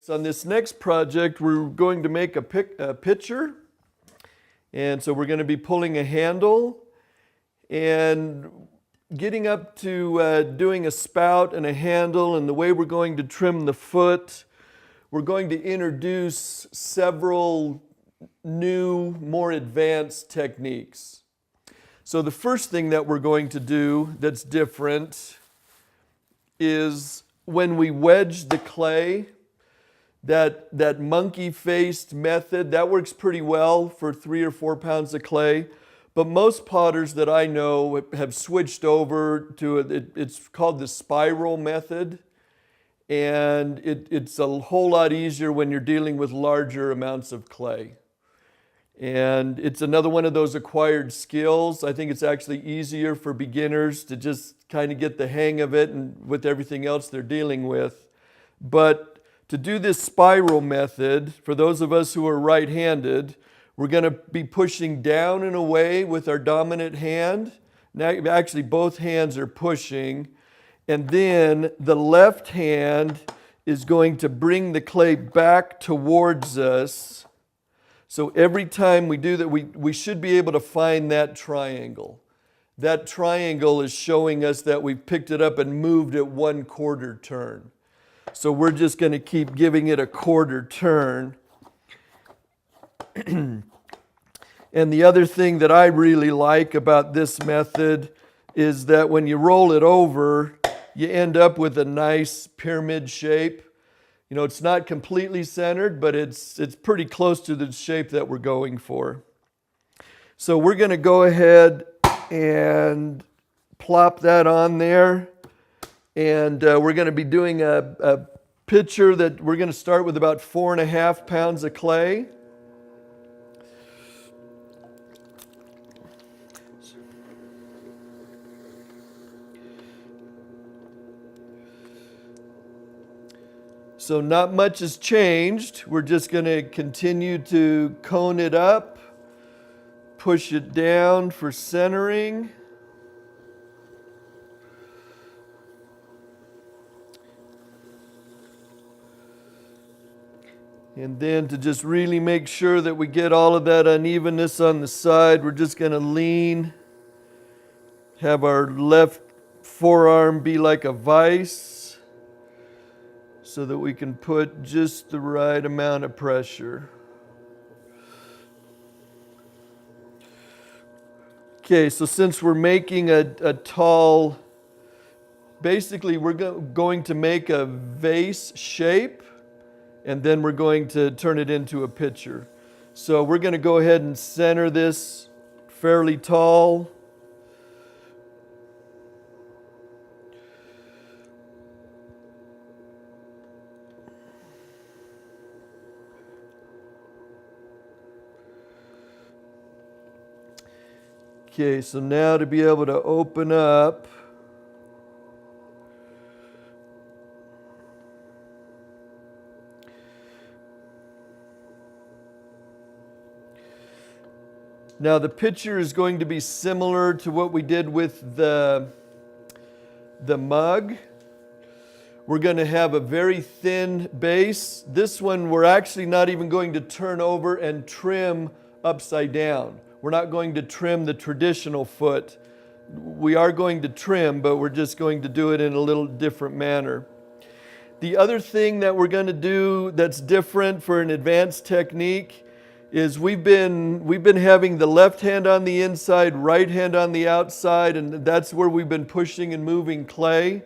So on this next project, we're going to make a pitcher. And so we're going to be pulling a handle and getting up to doing a spout and a handle, and the way we're going to trim the foot. We're going to introduce several new, more advanced techniques. So the first thing that we're going to do that's different is when we wedge the clay, that monkey-faced method, that works pretty well for 3 or 4 pounds of clay. But most potters that I know have switched over to it's called the spiral method. And it's a whole lot easier when you're dealing with larger amounts of clay. And it's another one of those acquired skills. I think it's actually easier for beginners to just kind of get the hang of it and with everything else they're dealing with. But to do this spiral method, for those of us who are right-handed, we're going to be pushing down and away with our dominant hand. Now, actually, both hands are pushing. And then the left hand is going to bring the clay back towards us. So every time we do that, we should be able to find that triangle. That triangle is showing us that we've picked it up and moved it 1/4 turn. So we're just going to keep giving it a 1/4 turn. And the other thing that I really like about this method is that when you roll it over, you end up with a nice pyramid shape. You know, it's not completely centered, but it's pretty close to the shape that we're going for. So we're going to go ahead and plop that on there. And we're going to be doing a pitcher that we're going to start with about 4.5 pounds of clay. So not much has changed. We're just going to continue to cone it up, push it down for centering. And then to just really make sure that we get all of that unevenness on the side, we're just going to lean, have our left forearm be like a vise so that we can put just the right amount of pressure. Okay, so since we're making a tall, basically we're going to make a vase shape, and then we're going to turn it into a pitcher. So we're going to go ahead and center this fairly tall. Okay, so now to be able to open up, now the pitcher is going to be similar to what we did with the mug. We're going to have a very thin base. This one we're actually not even going to turn over and trim upside down. We're not going to trim the traditional foot. We are going to trim, but we're just going to do it in a little different manner. The other thing that we're going to do that's different for an advanced technique is we've been having the left hand on the inside, right hand on the outside, and that's where we've been pushing and moving clay.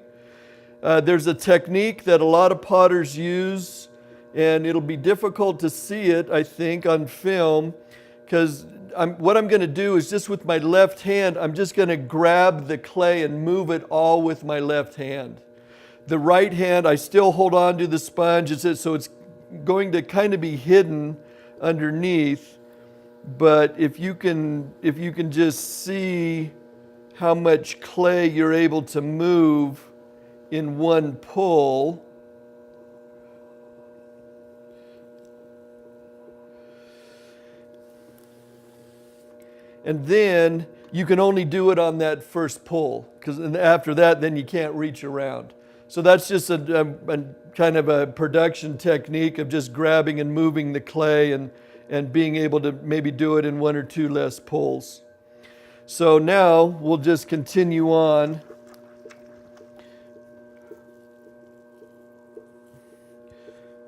There's a technique that a lot of potters use, and it'll be difficult to see it, I think, on film, because what I'm going to do is just with my left hand, I'm just going to grab the clay and move it all with my left hand. The right hand, I still hold on to the sponge, so it's going to kind of be hidden underneath. But if you can just see how much clay you're able to move in one pull. And then you can only do it on that first pull, because after that, then you can't reach around. So that's just a kind of a production technique of just grabbing and moving the clay and being able to maybe do it in one or two less pulls. So now we'll just continue on.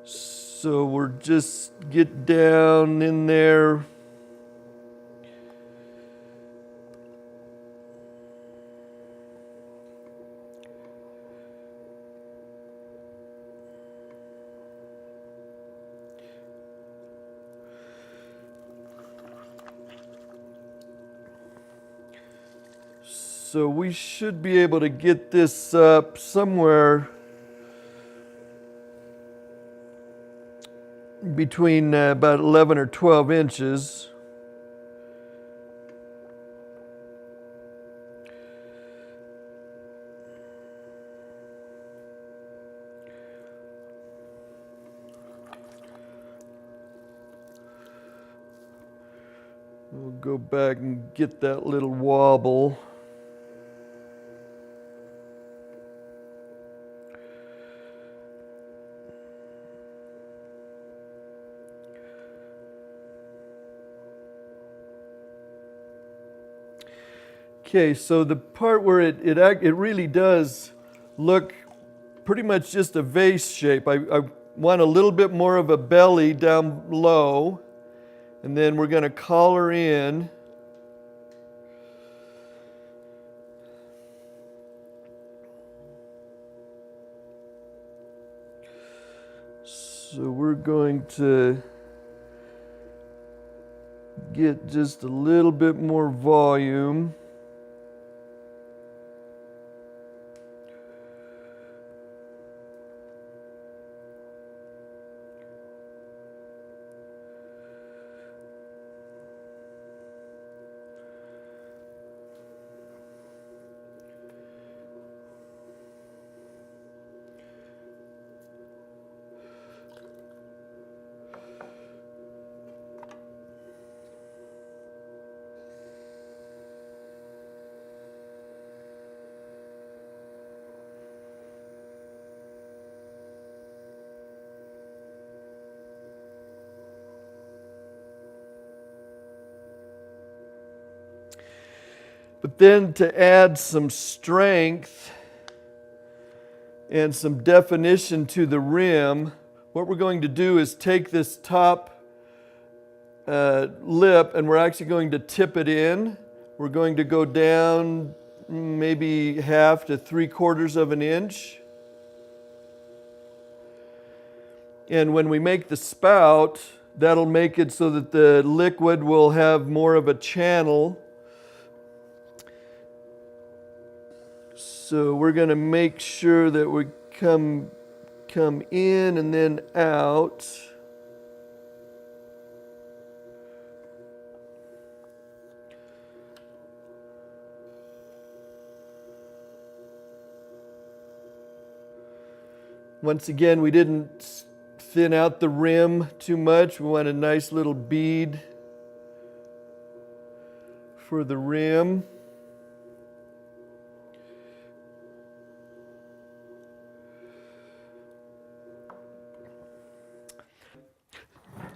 So we're just get down in there. So we should be able to get this up somewhere between about 11 or 12 inches. We'll go back and get that little wobble. Okay, so the part where it really does look pretty much just a vase shape. I want a little bit more of a belly down low, and then we're going to collar in. So we're going to get just a little bit more volume. But then to add some strength and some definition to the rim, what we're going to do is take this top lip and we're actually going to tip it in. We're going to go down maybe 1/2 to 3/4 of an inch. And when we make the spout, that'll make it so that the liquid will have more of a channel. So we're going to make sure that we come in and then out. Once again, we didn't thin out the rim too much. We want a nice little bead for the rim.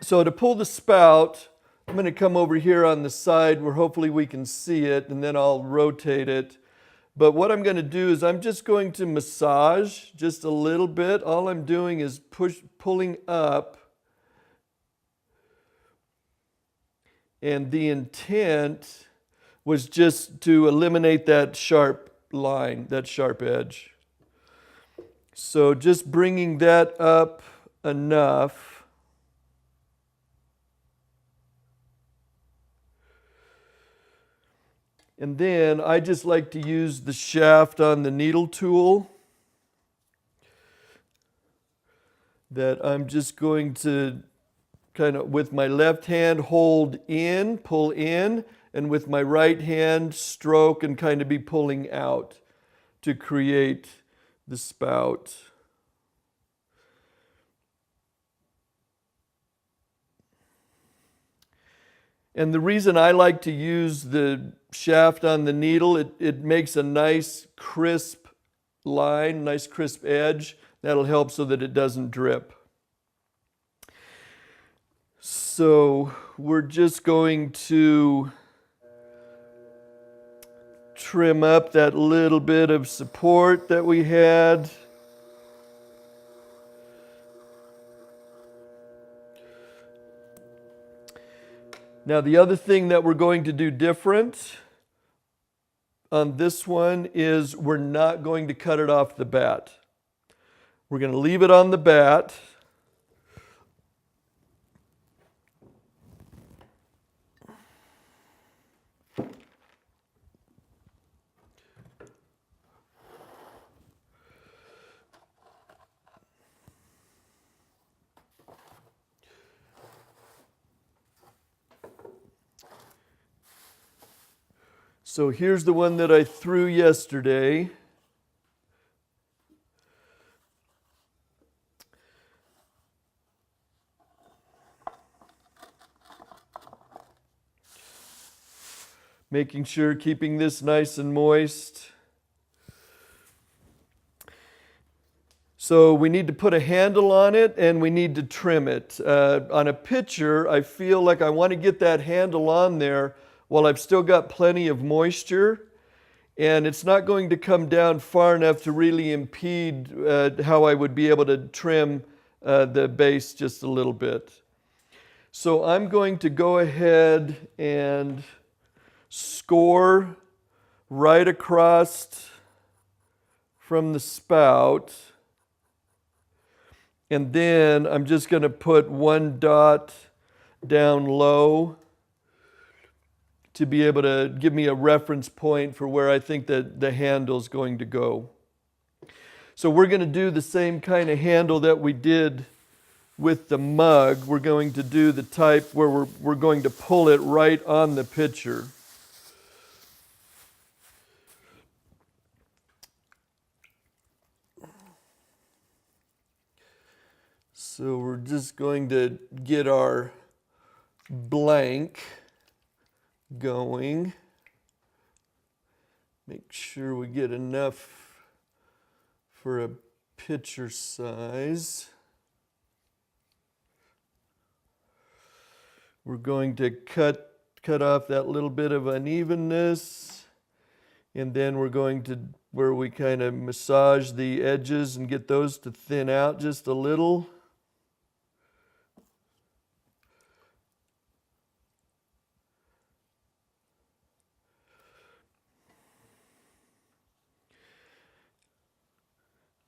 So to pull the spout, I'm going to come over here on the side where hopefully we can see it, and then I'll rotate it. But what I'm going to do is I'm just going to massage just a little bit. All I'm doing is pulling up. And the intent was just to eliminate that sharp line, that sharp edge. So just bringing that up enough. And then I just like to use the shaft on the needle tool that I'm just going to kind of with my left hand hold in, pull in, and with my right hand stroke and kind of be pulling out to create the spout. And the reason I like to use the shaft on the needle, it makes a nice crisp line, nice crisp edge. That'll help so that it doesn't drip. So we're just going to trim up that little bit of support that we had. Now the other thing that we're going to do different on this one is we're not going to cut it off the bat. We're going to leave it on the bat. So here's the one that I threw yesterday. Making sure, keeping this nice and moist. So we need to put a handle on it and we need to trim it. On a pitcher, I feel like I want to get that handle on there while I've still got plenty of moisture, and it's not going to come down far enough to really impede how I would be able to trim the base just a little bit. So I'm going to go ahead and score right across from the spout, and then I'm just going to put one dot down low to be able to give me a reference point for where I think that the handle's going to go. So we're going to do the same kind of handle that we did with the mug. We're going to do the type where we're going to pull it right on the pitcher. So we're just going to get our blank going. Make sure we get enough for a pitcher size. We're going to cut off that little bit of unevenness, and then we're going to, where we kind of massage the edges and get those to thin out just a little.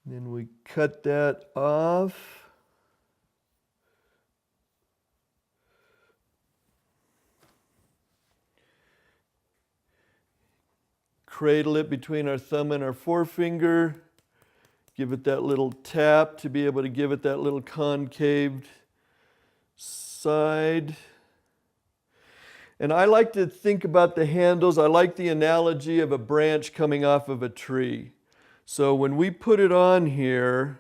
Then we cut that off. Cradle it between our thumb and our forefinger. Give it that little tap to be able to give it that little concave side. And I like to think about the handles. I like the analogy of a branch coming off of a tree. So when we put it on here,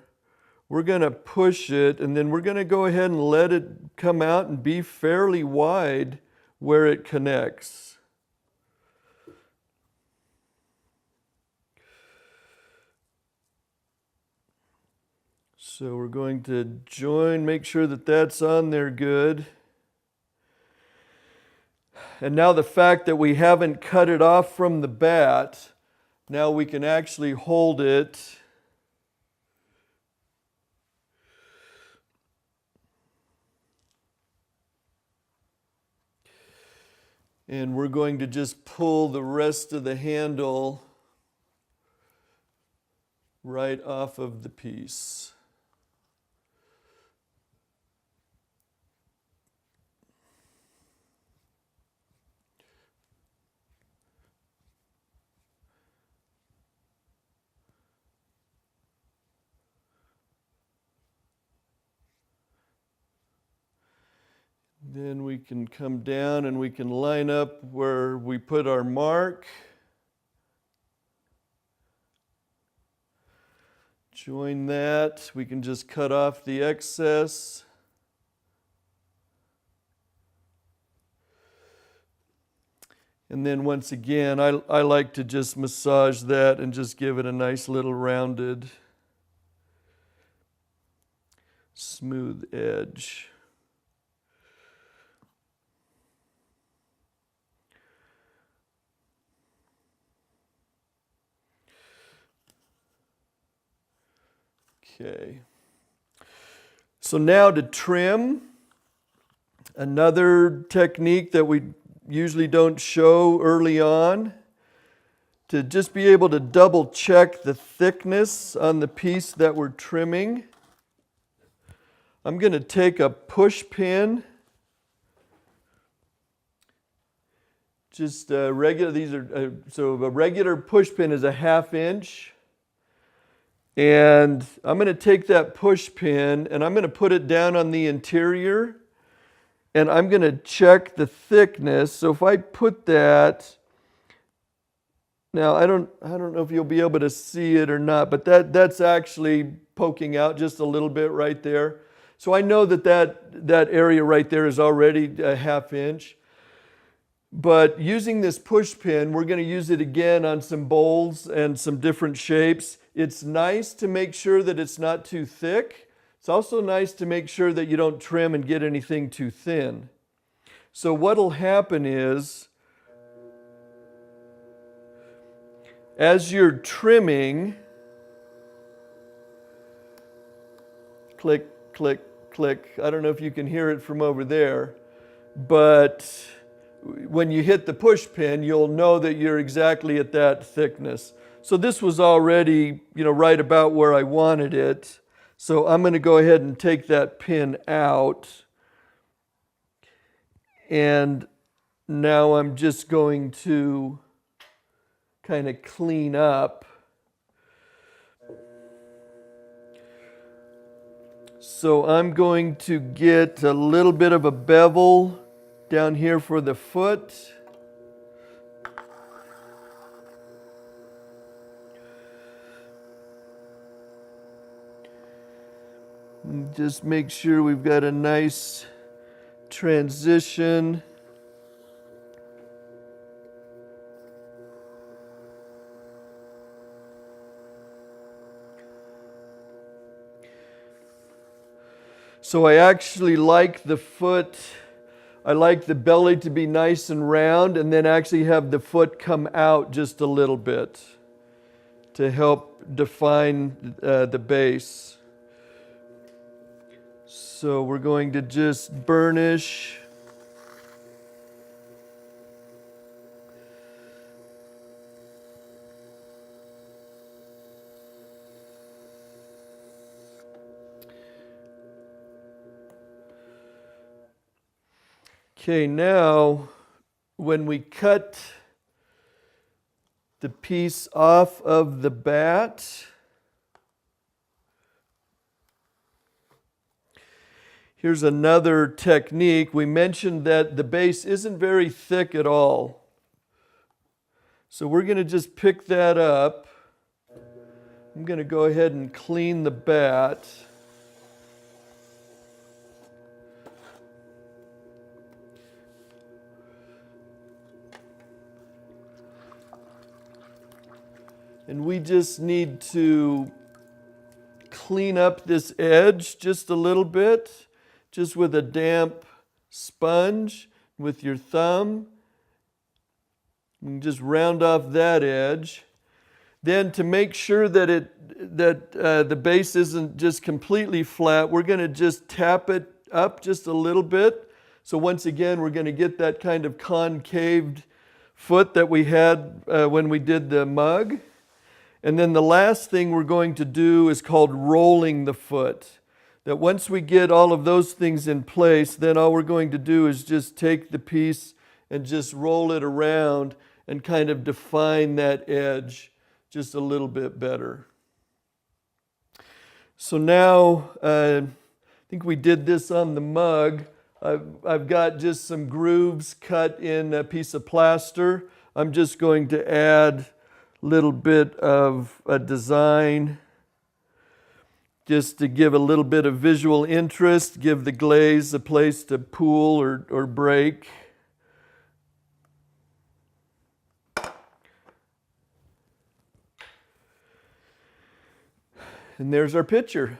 we're going to push it, and then we're going to go ahead and let it come out and be fairly wide where it connects. So we're going to join, make sure that that's on there good. And now the fact that we haven't cut it off from the bat, now we can actually hold it and we're going to just pull the rest of the handle right off of the piece. Then we can come down and we can line up where we put our mark. Join that. We can just cut off the excess. And then once again, I like to just massage that and just give it a nice little rounded, smooth edge. Okay. So now to trim, another technique that we usually don't show early on, to just be able to double check the thickness on the piece that we're trimming. I'm going to take a push pin, just regular, these are, so a regular push pin is a 1/2 inch. And I'm going to take that push pin and I'm going to put it down on the interior and I'm going to check the thickness. So if I put that, now I don't know if you'll be able to see it or not, but that's actually poking out just a little bit right there. So I know that area right there is already a 1/2 inch. But using this push pin, we're going to use it again on some bowls and some different shapes. It's nice to make sure that it's not too thick. It's also nice to make sure that you don't trim and get anything too thin. So what'll happen is, as you're trimming, click, click, click. I don't know if you can hear it from over there, but when you hit the push pin, you'll know that you're exactly at that thickness. So this was already, right about where I wanted it. So I'm going to go ahead and take that pin out. And now I'm just going to kind of clean up. So I'm going to get a little bit of a bevel down here for the foot. And just make sure we've got a nice transition. So I actually like the foot, I like the belly to be nice and round and then actually have the foot come out just a little bit to help define the base. So we're going to just burnish. Okay, now when we cut the piece off of the bat, here's another technique. We mentioned that the base isn't very thick at all. So we're going to just pick that up. I'm going to go ahead and clean the bat. And we just need to clean up this edge just a little bit, just with a damp sponge with your thumb. You can just round off that edge. Then to make sure that the base isn't just completely flat, we're going to just tap it up just a little bit. So once again, we're going to get that kind of concaved foot that we had when we did the mug. And then the last thing we're going to do is called rolling the foot. That once we get all of those things in place, then all we're going to do is just take the piece and just roll it around and kind of define that edge just a little bit better. So now, I think we did this on the mug. I've got just some grooves cut in a piece of plaster. I'm just going to add little bit of a design just to give a little bit of visual interest, give the glaze a place to pool or break. And there's our pitcher.